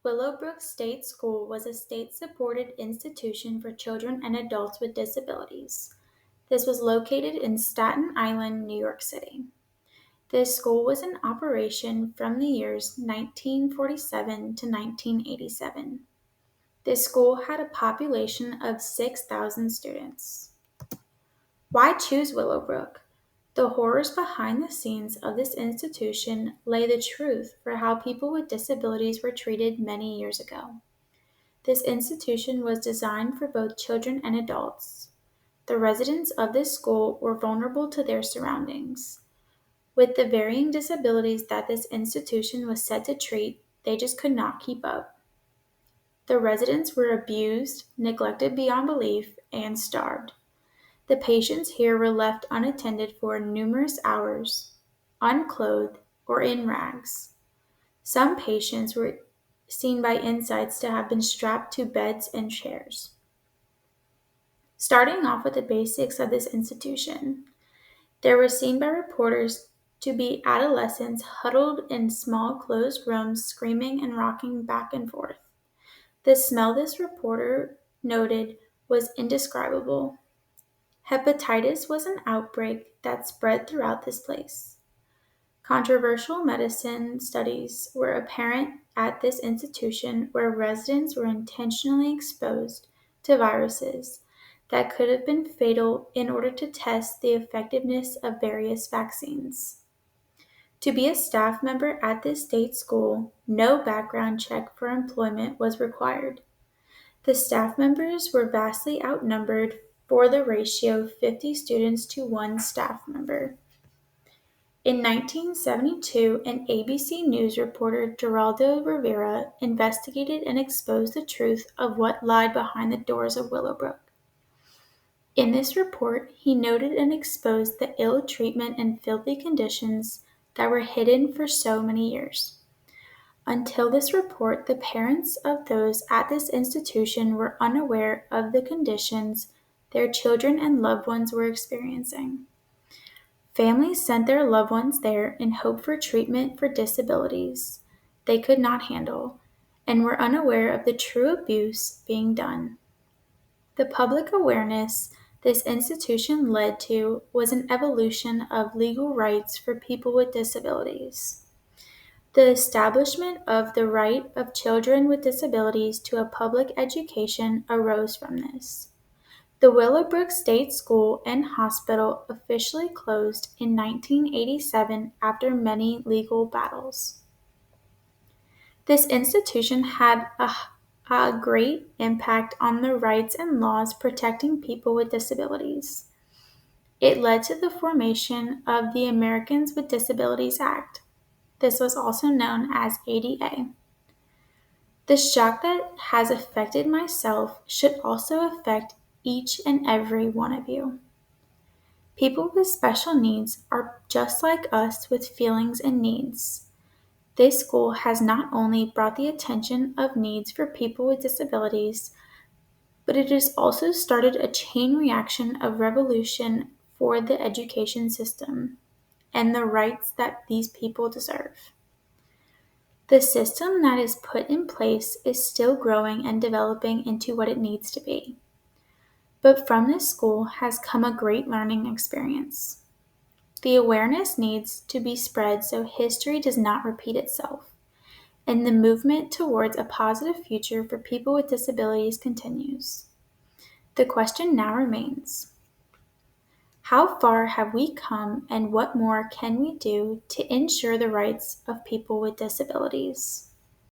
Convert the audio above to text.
Willowbrook State School was a state-supported institution for children and adults with disabilities. This was located in Staten Island, New York City. This school was in operation from the years 1947 to 1987. This school had a population of 6,000 students. Why choose Willowbrook? The horrors behind the scenes of this institution lay the truth for how people with disabilities were treated many years ago. This institution was designed for both children and adults. The residents of this school were vulnerable to their surroundings. With the varying disabilities that this institution was set to treat, they just could not keep up. The residents were abused, neglected beyond belief, and starved. The patients here were left unattended for numerous hours, unclothed, or in rags. Some patients were seen by insides to have been strapped to beds and chairs. Starting off with the basics of this institution, they were seen by reporters to be adolescents huddled in small closed rooms screaming and rocking back and forth. The smell, this reporter noted, was indescribable. Hepatitis was an outbreak that spread throughout this place. Controversial medicine studies were apparent at this institution where residents were intentionally exposed to viruses that could have been fatal in order to test the effectiveness of various vaccines. To be a staff member at this state school, no background check for employment was required. The staff members were vastly outnumbered for the ratio of 50 students to one staff member. In 1972, an ABC News reporter, Geraldo Rivera, investigated and exposed the truth of what lied behind the doors of Willowbrook. In this report, he noted and exposed the ill treatment and filthy conditions that were hidden for so many years. Until this report, the parents of those at this institution were unaware of the conditions their children and loved ones were experiencing. Families sent their loved ones there in hope for treatment for disabilities they could not handle and were unaware of the true abuse being done. The public awareness this institution led to was an evolution of legal rights for people with disabilities. The establishment of the right of children with disabilities to a public education arose from this. The Willowbrook State School and Hospital officially closed in 1987 after many legal battles. This institution had a great impact on the rights and laws protecting people with disabilities. It led to the formation of the Americans with Disabilities Act. This was also known as ADA. The shock that has affected myself should also affect each and every one of you. People with special needs are just like us with feelings and needs. This school has not only brought the attention of needs for people with disabilities, but it has also started a chain reaction of revolution for the education system and the rights that these people deserve. The system that is put in place is still growing and developing into what it needs to be. But from this school has come a great learning experience. The awareness needs to be spread so history does not repeat itself, and the movement towards a positive future for people with disabilities continues. The question now remains: how far have we come and what more can we do to ensure the rights of people with disabilities?